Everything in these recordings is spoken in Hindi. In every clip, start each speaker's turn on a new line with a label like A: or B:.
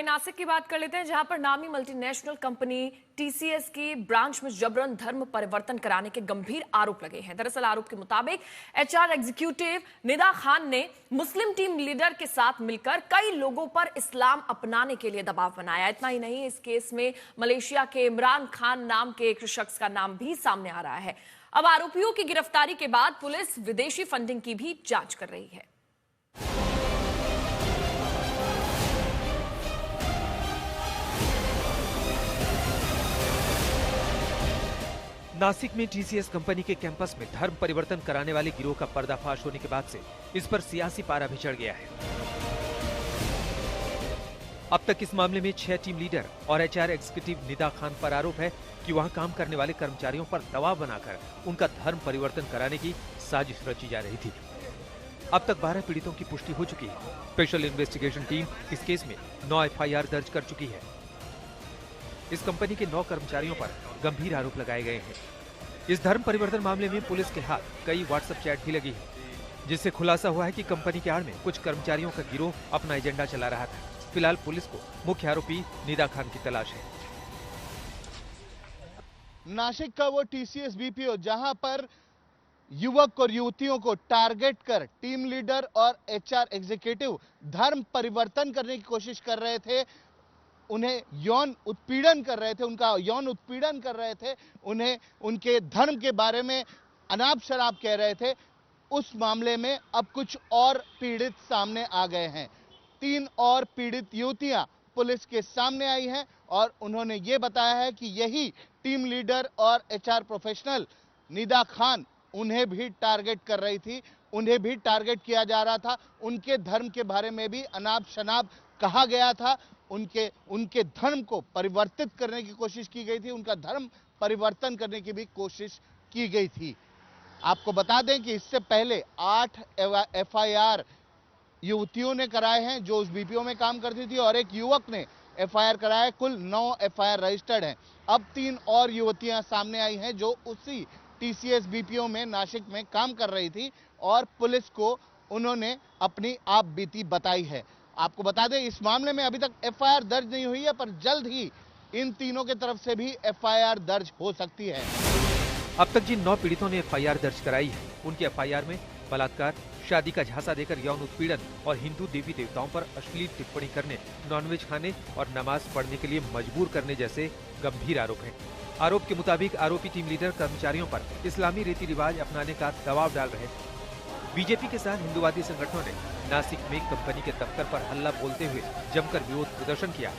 A: वहीं नासिक की बात कर लेते हैं, जहां पर नामी मल्टीनेशनल कंपनी टीसीएस की ब्रांच में जबरन धर्म परिवर्तन कराने के गंभीर आरोप लगे हैं। दरअसल आरोप के मुताबिक एचआर एग्जीक्यूटिव निदा खान ने मुस्लिम टीम लीडर के साथ मिलकर कई लोगों पर इस्लाम अपनाने के लिए दबाव बनाया। इतना ही नहीं, इस केस में मलेशिया के इमरान खान नाम के एक शख्स का नाम भी सामने आ रहा है। अब आरोपियों की गिरफ्तारी के बाद पुलिस विदेशी फंडिंग की भी जांच कर रही है।
B: नासिक में टीसीएस कंपनी के कैंपस में धर्म परिवर्तन कराने वाले गिरोह का पर्दाफाश होने के बाद से इस पर सियासी पारा भी चढ़ गया है। अब तक इस मामले में 6 टीम लीडर और एचआर एग्जीक्यूटिव निदा खान पर आरोप है कि वहां काम करने वाले कर्मचारियों पर दबाव बनाकर उनका धर्म परिवर्तन कराने की साजिश रची जा रही थी। अब तक 12 पीड़ितों की पुष्टि हो चुकी है। स्पेशल इन्वेस्टिगेशन टीम इस केस में 9 एफआईआर दर्ज कर चुकी है। इस कंपनी के 9 कर्मचारियों पर गंभीर आरोप लगाए गए हैं। इस धर्म परिवर्तन मामले में पुलिस के हाथ कई व्हाट्सएप चैट भी लगी है, जिससे खुलासा हुआ है कि कंपनी के आड़ में कुछ कर्मचारियों का गिरोह अपना एजेंडा चला रहा था। फिलहाल पुलिस को मुख्य आरोपी निदा खान की तलाश है।
C: नासिक का वो टीसीएस बीपीओ जहां पर युवक और युवतियों को टारगेट कर टीम लीडर और एचआर एग्जीक्यूटिव धर्म परिवर्तन करने की कोशिश कर रहे थे, उन्हें यौन उत्पीड़न कर रहे थे, उनका यौन उत्पीड़न कर रहे थे, उन्हें उनके धर्म के बारे में अनाप शराब कह रहे थे। उस मामले में अब कुछ और पीड़ित सामने आ गए हैं। 3 और पीड़ित युवतियां पुलिस के सामने आई हैं और उन्होंने ये बताया है कि यही टीम लीडर और एचआर प्रोफेशनल निदा खान उन्हें भी टारगेट कर रही थी, उन्हें भी टारगेट किया जा रहा था। उनके धर्म के बारे में भी अनाप शनाप कहा गया था, उनके धर्म को परिवर्तित करने की कोशिश की गई थी, उनका धर्म परिवर्तन करने की भी कोशिश की गई थी। आपको बता दें कि इससे पहले 8 एफआईआर युवतियों ने कराए हैं जो उस बीपीओ में काम करती थी और एक युवक ने एफआईआर कराया है। कुल 9 एफआईआर रजिस्टर्ड हैं। अब 3 और युवतियां सामने आई हैं जो उसी टीसीएस बीपीओ में नासिक में काम कर रही थी और पुलिस को उन्होंने अपनी आप बीती बताई है। आपको बता दें इस मामले में अभी तक एफआईआर दर्ज नहीं हुई है, पर जल्द ही इन तीनों की तरफ से भी एफआईआर दर्ज हो सकती है।
B: अब तक जिन 9 पीड़ितों ने एफआईआर दर्ज कराई है, उनकी एफआईआर में बलात्कार, शादी का झांसा देकर यौन उत्पीड़न और हिंदू देवी देवताओं पर अश्लील टिप्पणी करने, नॉनवेज खाने और नमाज पढ़ने के लिए मजबूर करने जैसे गंभीर आरोप हैं। आरोप के मुताबिक आरोपी टीम लीडर कर्मचारियों पर इस्लामी रीति रिवाज अपनाने का दबाव डाल रहे थे। बीजेपी के साथ हिंदुवादी संगठनों ने नासिक में कंपनी के दफ्तर पर हल्ला बोलते हुए जमकर विरोध प्रदर्शन किया,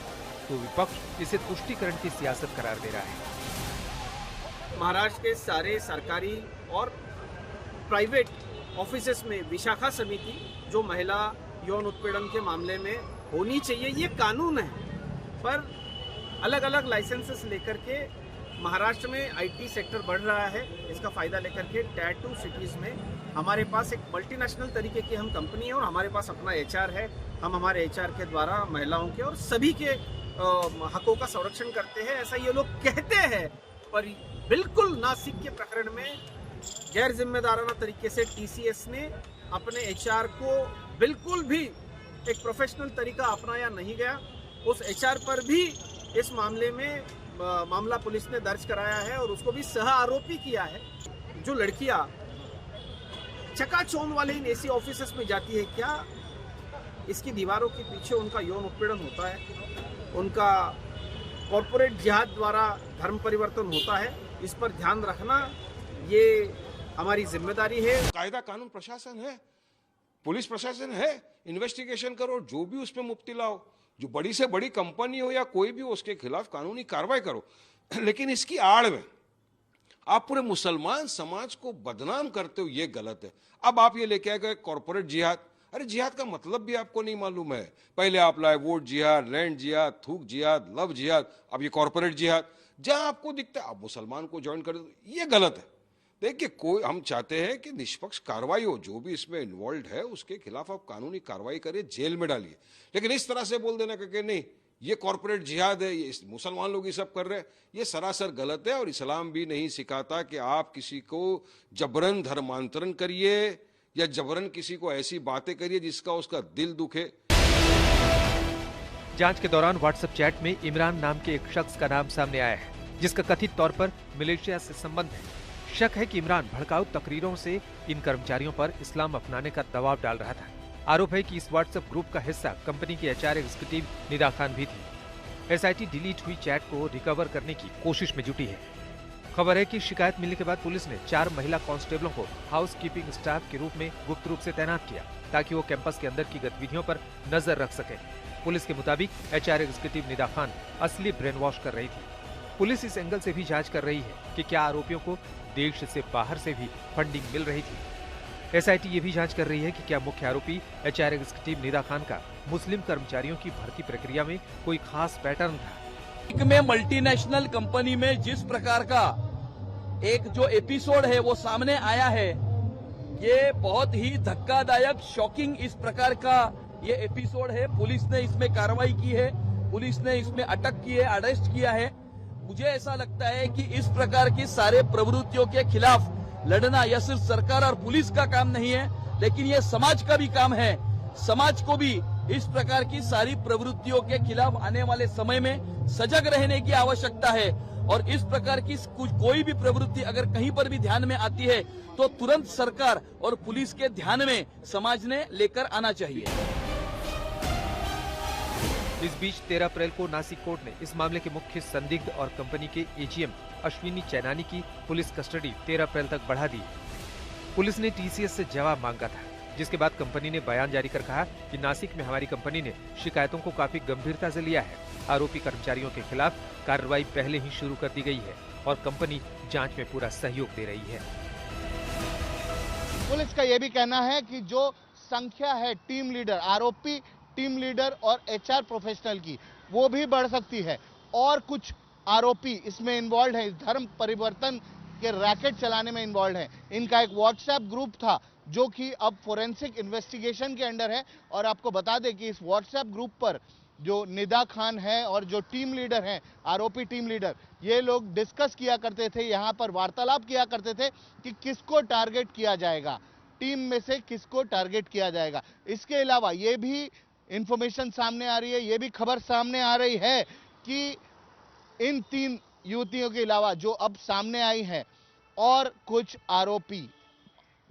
B: तो विपक्ष इसे तुष्टीकरण की सियासत करार दे रहा है।
D: महाराष्ट्र के सारे सरकारी और प्राइवेट ऑफिसेस में विशाखा समिति जो महिला यौन उत्पीड़न के मामले में होनी चाहिए, ये कानून है, पर अलग अलग लाइसेंसेस लेकर के महाराष्ट्र में आईटी सेक्टर बढ़ रहा है। इसका फायदा लेकर के टायर 2 सिटीज में हमारे पास एक मल्टीनेशनल तरीके की हम कंपनी है और हमारे पास अपना एचआर है। हम हमारे एचआर के द्वारा महिलाओं के और सभी के हकों का संरक्षण करते हैं, ऐसा ये लोग कहते हैं। पर बिल्कुल नासिक के प्रकरण में गैर जिम्मेदाराना तरीके से टीसीएस ने अपने एचआर को बिल्कुल भी एक प्रोफेशनल तरीका अपनाया नहीं गया। उस एचआर पर भी इस मामले में मामला पुलिस ने दर्ज कराया है और उसको भी सह आरोपी किया है। जो लड़कियां चकाचौंध वाले इन एसी ऑफिसेस में जाती है, क्या इसकी दीवारों के पीछे उनका यौन उत्पीड़न होता है, उनका कॉर्पोरेट जिहाद द्वारा धर्म परिवर्तन होता है? इस पर ध्यान रखना ये हमारी जिम्मेदारी है।
E: कायदा कानून प्रशासन है, पुलिस प्रशासन है, इन्वेस्टिगेशन करो, जो भी उसमें मुफ्ती लाओ, जो बड़ी से बड़ी कंपनी हो या कोई भी हो उसके खिलाफ कानूनी कार्रवाई करो। लेकिन इसकी आड़ में आप पूरे मुसलमान समाज को बदनाम करते हो, ये गलत है। अब आप ये लेके आए कॉर्पोरेट जिहाद। अरे जिहाद का मतलब भी आपको नहीं मालूम है। पहले आप लाए वोट जिहाद, लैंड जिहाद, थूक जिहाद, लव जिहाद, अब ये कॉर्पोरेट जिहाद। जहां आपको दिखता है आप मुसलमान को ज्वाइन कर दो, ये गलत है। देखिए, कोई हम चाहते हैं कि निष्पक्ष कार्रवाई हो, जो भी इसमें इन्वॉल्व है उसके खिलाफ आप कानूनी कार्रवाई करिए, जेल में डालिए। लेकिन इस तरह से बोल देना कि नहीं ये कॉर्पोरेट जिहाद है, ये मुसलमान लोग ये सब कर रहे हैं, ये सरासर गलत है। और इस्लाम भी नहीं सिखाता कि आप किसी को जबरन धर्मांतरण करिए या जबरन किसी को ऐसी बातें करिए जिसका उसका दिल दुखे।
B: जांच के दौरान व्हाट्सएप चैट में इमरान नाम के एक शख्स का नाम सामने आया है, जिसका कथित तौर पर मलेशिया से संबंध है। शक है कि इमरान भड़काऊ तकरीरों से इन कर्मचारियों पर इस्लाम अपनाने का दबाव डाल रहा था। आरोप है कि इस व्हाट्सएप ग्रुप का हिस्सा कंपनी की एचआर एग्जीक्यूटिव निदा खान भी थी। एसआईटी डिलीट हुई चैट को रिकवर करने की कोशिश में जुटी है। खबर है कि शिकायत मिलने के बाद पुलिस ने 4 महिला कांस्टेबलों को हाउस कीपिंग स्टाफ के रूप में गुप्त रूप से तैनात किया, ताकि वो कैंपस के अंदर की गतिविधियों पर नजर रख सके। पुलिस के मुताबिक एचआर एग्जीक्यूटिव निदा खान असली ब्रेन वॉश कर रही थी। पुलिस इस एंगल से भी जांच कर रही है कि क्या आरोपियों को देश से बाहर से भी फंडिंग मिल रही थी। एसआईटी ये भी जांच कर रही है कि क्या मुख्य आरोपी एचआर एग्जीक्यूटिव निदा खान का मुस्लिम कर्मचारियों की भर्ती प्रक्रिया में कोई खास पैटर्न था।
F: में मल्टीनेशनल कंपनी में जिस प्रकार का एक जो एपिसोड है वो सामने आया है, ये बहुत ही धक्कादायक, शॉकिंग इस प्रकार का ये एपिसोड है। पुलिस ने इसमें कार्रवाई की है, पुलिस ने इसमें अटक की है, अरेस्ट किया है। मुझे ऐसा लगता है कि इस प्रकार की सारे प्रवृत्तियों के खिलाफ लड़ना यह सिर्फ सरकार और पुलिस का काम नहीं है, लेकिन यह समाज का भी काम है। समाज को भी इस प्रकार की सारी प्रवृत्तियों के खिलाफ आने वाले समय में सजग रहने की आवश्यकता है। और इस प्रकार की कोई भी प्रवृत्ति अगर कहीं पर भी ध्यान में आती है तो तुरंत सरकार और पुलिस के ध्यान में समाज ने लेकर आना चाहिए।
B: इस बीच 13 अप्रैल को नासिक कोर्ट ने इस मामले के मुख्य संदिग्ध और कंपनी के एजीएम अश्विनी चैनानी की पुलिस कस्टडी 13 अप्रैल तक बढ़ा दी। पुलिस ने टीसीएस से जवाब मांगा था, जिसके बाद कंपनी ने बयान जारी कर कहा कि नासिक में हमारी कंपनी ने शिकायतों को काफी गंभीरता से लिया है। आरोपी कर्मचारियों के खिलाफ कार्रवाई पहले ही शुरू कर दी गई है और कंपनी जांच में पूरा सहयोग दे रही है।
C: पुलिस का यह भी कहना है कि जो संख्या है टीम लीडर, आरोपी टीम लीडर और एचआर प्रोफेशनल की, वो भी बढ़ सकती है और कुछ आरोपी इसमें इन्वॉल्व हैं, इस धर्म परिवर्तन के रैकेट चलाने में इन्वॉल्व हैं। इनका एक व्हाट्सएप ग्रुप था जो कि अब फोरेंसिक इन्वेस्टिगेशन के अंडर है। और आपको बता दें कि इस व्हाट्सएप ग्रुप पर जो निदा खान है और जो टीम लीडर हैं, आरोपी टीम लीडर, ये लोग डिस्कस किया करते थे, यहाँ पर वार्तालाप किया करते थे कि किसको टारगेट किया जाएगा, टीम में से किसको टारगेट किया जाएगा। इसके अलावा ये भी इंफॉर्मेशन सामने आ रही है, ये भी खबर सामने आ रही है कि इन 3 युवतियों के अलावा जो अब सामने आई है और कुछ आरोपी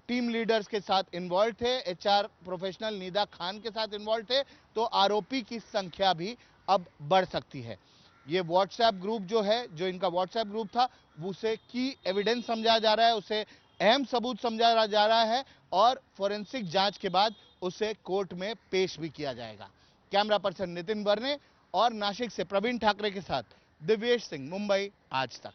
C: टीम लीडर्स के साथ इन्वॉल्व थे, एचआर प्रोफेशनल निदा खान के साथ इन्वॉल्व थे, तो आरोपी की संख्या भी अब बढ़ सकती है। ये व्हाट्सएप ग्रुप जो है, जो इनका व्हाट्सएप ग्रुप था, उसे की एविडेंस समझा जा रहा है, उसे अहम सबूत समझा जा रहा है और फोरेंसिक जांच के बाद उसे कोर्ट में पेश भी किया जाएगा। कैमरा पर्सन नितिन बर्ने और नासिक से प्रवीण ठाकरे के साथ दिव्येश सिंह, मुंबई आज तक।